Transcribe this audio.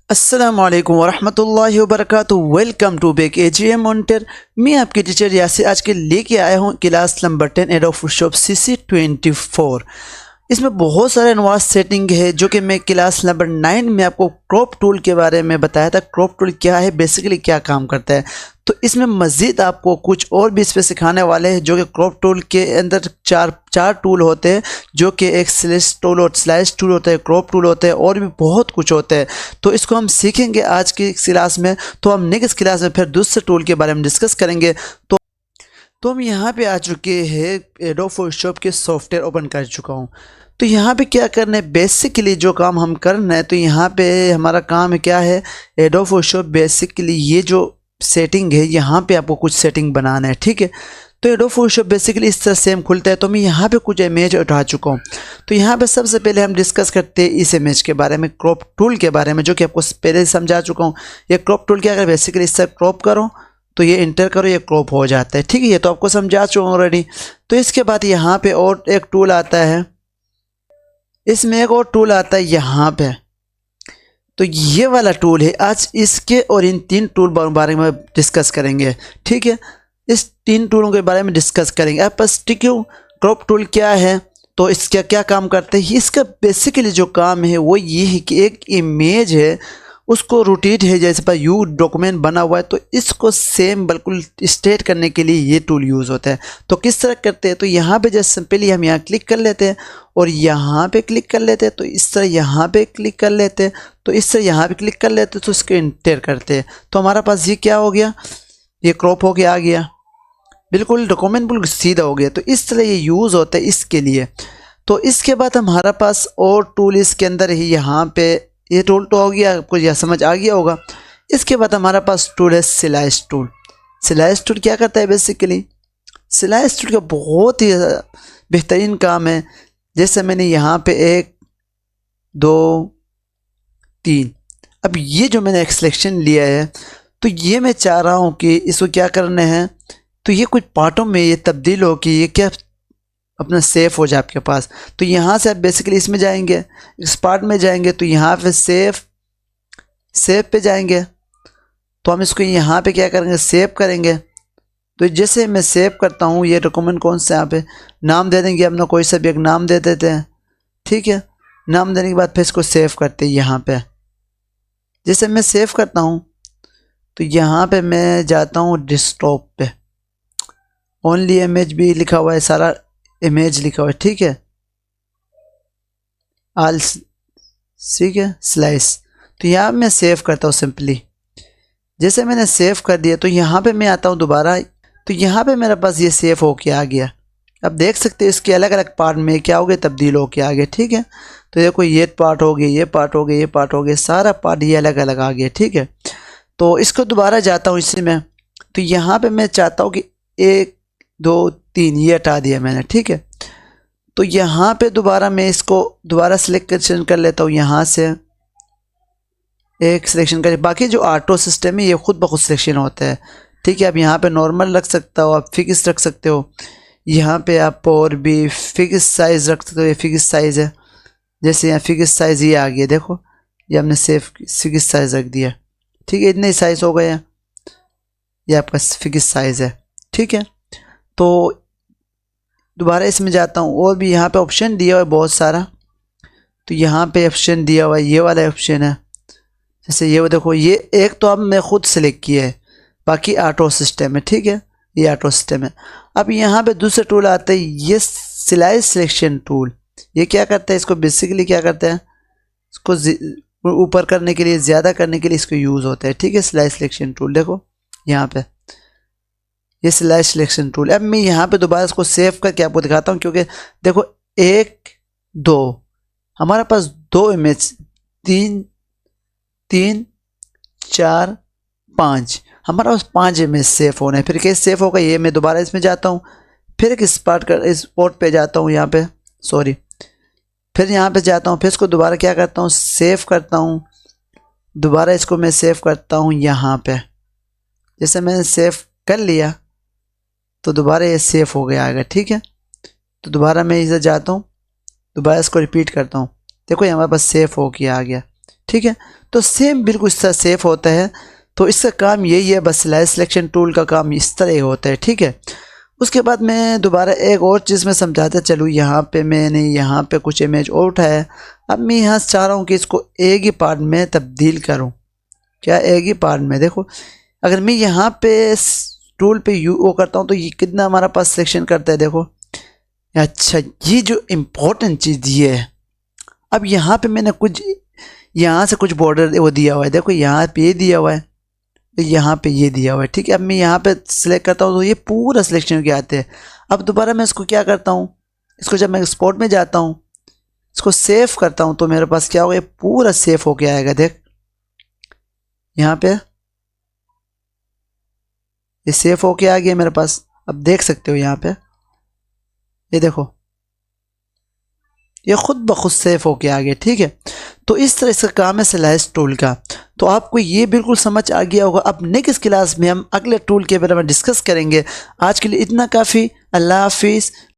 अस्सलाम वालेकुम वरहमतुल्लाहि वबरकातुहू। वेलकम टू बेक एजीएम मॉनिटर। मैं आपकी टीचर यासिर आज के लेके आया हूँ class number 10 adobe Photoshop CC24। इसमें बहुत सारे एडवांस सेटिंग है जो कि मैं क्लास नंबर 9 में आपको क्रॉप टूल के बारे में बताया था। क्रॉप टूल क्या है, बेसिकली क्या काम करता है। तो इसमें मज़ीद आपको कुछ और भी इस पर सिखाने वाले हैं जो कि क्रॉप टूल के अंदर चार टूल होते हैं, जो कि एक स्लाइस टूल होता है, क्रॉप टूल होता है और भी बहुत कुछ होता है। तो इसको हम सीखेंगे आज की क्लास में। तो हम नेक्स्ट क्लास में फिर दूसरे टूल के बारे में डिस्कस करेंगे। तो हम यहाँ पे आ चुके हैं, एडोब फोटोशॉप के सॉफ्टवेयर ओपन कर चुका हूँ। तो यहाँ पे क्या करना है, बेसिकली जो काम हम करना है, तो यहाँ पे हमारा काम है क्या है, एडोब फोटोशॉप बेसिकली ये जो सेटिंग है यहाँ पे आपको कुछ सेटिंग बनाना है, ठीक है। तो एडोब फोटोशॉप बेसिकली इस तरह सेम खुलता है। तो मैं यहाँ पे कुछ इमेज उठा चुका हूँ। तो यहाँ पे सबसे पहले हम डिस्कस करते हैं इस इमेज के बारे में, क्रॉप टूल के बारे में, जो कि आपको पहले समझा चुका हूँ। ये क्रॉप टूल क्या, अगर बेसिकली इस तरह क्रॉप करो तो ये इंटर करो, ये क्रॉप हो जाता है, ठीक है। ये तो आपको समझा चुका हूँ ऑलरेडी। तो इसके बाद यहाँ पे और एक टूल आता है, इसमें एक और टूल आता है यहाँ पे। तो ये वाला टूल है, आज इसके और इन तीन टूल बारे में डिस्कस करेंगे, ठीक है। इस तीन टूलों के बारे में डिस्कस करेंगे। आप बस ठीक है, क्रॉप टूल क्या है, तो इसका क्या काम करते हैं। इसका बेसिकली जो काम है वो ये है कि एक इमेज है उसको रोटेट है, जैसे पर यू डॉक्यूमेंट बना हुआ है, तो इसको सेम बिल्कुल स्ट्रेट करने के लिए ये टूल यूज़ होता है। तो किस तरह करते हैं, तो यहाँ पे जैसे सिंपली हम यहाँ क्लिक कर लेते हैं और यहाँ पे क्लिक कर लेते हैं, तो इस तरह यहाँ पे क्लिक कर लेते हैं, तो इस तरह यहाँ पे क्लिक कर लेते हैं, तो इसको इंटर करते हैं। तो हमारा पास ये क्या हो गया, ये क्रॉप होके आ गया, बिल्कुल डॉक्यूमेंट बिल्कुल सीधा हो गया। तो इस तरह ये यूज़ होता है इसके लिए। तो इसके बाद हमारा पास और टूल इसके अंदर ही, यहाँ पे ये टूल तो हो गया, आपको यह समझ आ गया होगा। इसके बाद हमारा पास टूल है स्लाइस टूल। स्लाइस टूल क्या करता है, बेसिकली स्लाइस टूल का बहुत ही बेहतरीन काम है। जैसे मैंने यहाँ पे 1 2 3, अब ये जो मैंने एक सिलेक्शन लिया है, तो ये मैं चाह रहा हूँ कि इसको क्या करना है, तो ये कुछ पार्टों में ये तब्दील हो कि ये क्या अपना सेव हो जाए आपके पास। तो यहाँ से आप बेसिकली इसमें जाएंगे, इस पार्ट में जाएंगे, तो यहाँ पे सेव पे जाएंगे। तो हम इसको यहाँ पे क्या करेंगे, सेव करेंगे। तो जैसे मैं सेव करता हूँ, ये डॉक्यूमेंट कौन सा, यहाँ पे नाम दे देंगे अपना, कोई सा भी एक नाम दे देते हैं, ठीक है। नाम देने के बाद फिर इसको सेव करते हैं। यहाँ पे जैसे मैं सेव करता हूँ, तो यहाँ पे मैं जाता हूँ डेस्कटॉप पे, ओनली इमेज भी लिखा हुआ है, सारा इमेज लिखा हुआ है, ठीक है, आल, ठीक है, स्लाइस। तो यहाँ मैं सेव करता हूँ सिंपली। जैसे मैंने सेव कर दिया, तो यहाँ पे मैं आता हूँ दोबारा, तो यहाँ पे मेरे पास ये सेव होके आ गया। अब देख सकते हैं इसके अलग अलग पार्ट में क्या हो गया, तब्दील होके आ गया, ठीक है। तो देखो ये पार्ट हो गया, ये पार्ट हो गया, ये पार्ट हो गया, सारा पार्ट ये अलग अलग आ गया, ठीक है। तो इसको दोबारा जाता हूँ इसी में, तो यहाँ पे मैं चाहता हूँ कि 1 2 3 ये हटा दिया मैंने, ठीक है। तो यहाँ पे दोबारा मैं इसको दोबारा सिलेक्शन कर लेता हूँ, यहाँ से एक सिलेक्शन कर, बाकी जो ऑटो सिस्टम है ये खुद ब खुद सिलेक्शन होता है, ठीक है। अब यहाँ पे नॉर्मल रख सकता हो, आप फिक्स रख सकते हो, यहाँ पे आप और भी फिक्स साइज़ रख सकते हो, ये फिक्स साइज़ है। जैसे यहाँ फिक्स साइज़ ये आ गया, देखो ये हमने सेफ फिक्स साइज़ रख दिया, ठीक है। इतने ही साइज़ हो गए हैं, ये आपका फिक्स साइज़ है, ठीक है। तो दोबारा इसमें जाता हूँ, और भी यहाँ पे ऑप्शन दिया हुआ है बहुत सारा। तो यहाँ पे ऑप्शन दिया हुआ है, ये वाला ऑप्शन है। जैसे ये देखो, ये एक तो अब मैं खुद सेलेक्ट किया है, बाकी ऑटो सिस्टम है, ठीक है, ये ऑटो सिस्टम है। अब यहाँ पे दूसरा टूल आता है, ये स्लाइस सिलेक्शन टूल। ये क्या करता है, इसको बेसिकली क्या करता है, इसको ऊपर करने के लिए, ज़्यादा करने के लिए इसको यूज़ होता है, ठीक है। स्लाइस सिलेक्शन टूल देखो यहाँ पे, ये स्लाइस सिलेक्शन टूल। अब मैं यहाँ पे दोबारा इसको सेव करके आपको दिखाता हूँ, क्योंकि देखो 1 2 हमारे पास 2 इमेज, 3 3 4 5, हमारा पास 5 इमेज सेव होने हैं। फिर कैसे सेव होगा, ये मैं दोबारा इसमें जाता हूँ, फिर एक इस पोर्ट पे जाता हूँ, यहाँ पे सॉरी, फिर यहाँ पे जाता हूँ, फिर इसको दोबारा क्या करता हूँ, सेव करता हूँ। दोबारा इसको मैं सेव करता हूँ यहाँ पे, जैसे मैंने सेव कर लिया तो दोबारा ये सेव हो गया आएगा, ठीक है। तो दोबारा मैं इधर जाता हूँ, दोबारा इसको रिपीट करता हूँ, देखो ये हमारे पास सेव हो गया आ गया। ठीक है। तो सेम बिल्कुल इस तरह सेव होता है। तो इसका काम यही है, बस स्लाइस सिलेक्शन टूल का काम इस तरह ही होता है, ठीक है। उसके बाद मैं दोबारा एक और चीज़ में समझाता चलूँ। यहाँ पे मैंने यहाँ पे कुछ इमेज और उठाया। अब मैं यहाँ चाह रहा हूँ कि इसको एक ही पार्ट में तब्दील करूँ। क्या एक ही पार्ट में? देखो, अगर मैं यहाँ पे टूल पे वो करता हूँ तो ये कितना हमारा पास सिलेक्शन करता है, देखो। अच्छा, ये जो इम्पोर्टेंट चीज़ ये है। अब यहाँ पे मैंने कुछ यहाँ से कुछ बॉर्डर वो दिया हुआ है, देखो यहाँ पे ये दिया हुआ है, यहाँ पे ये दिया हुआ है, ठीक है। अब मैं यहाँ पे सिलेक्ट करता हूँ तो ये पूरा सिलेक्शन के आते हैं। अब दोबारा मैं इसको क्या करता हूँ, इसको जब मैं एक्सपोर्ट में जाता हूँ, इसको सेव करता हूँ, तो मेरे पास क्या होगा, ये पूरा सेव होके आएगा। देख यहाँ पे ये सेव होके आ गया मेरे पास। अब देख सकते हो यहाँ पे, ये देखो ये खुद ब खुद सेव होके आ गया, ठीक है। तो इस तरह इसका काम है स्लाइस टूल का। तो आपको ये बिल्कुल समझ आ गया होगा। अब नेक्स्ट क्लास में हम अगले टूल के बारे में डिस्कस करेंगे। आज के लिए इतना काफ़ी। अल्लाह हाफिज़।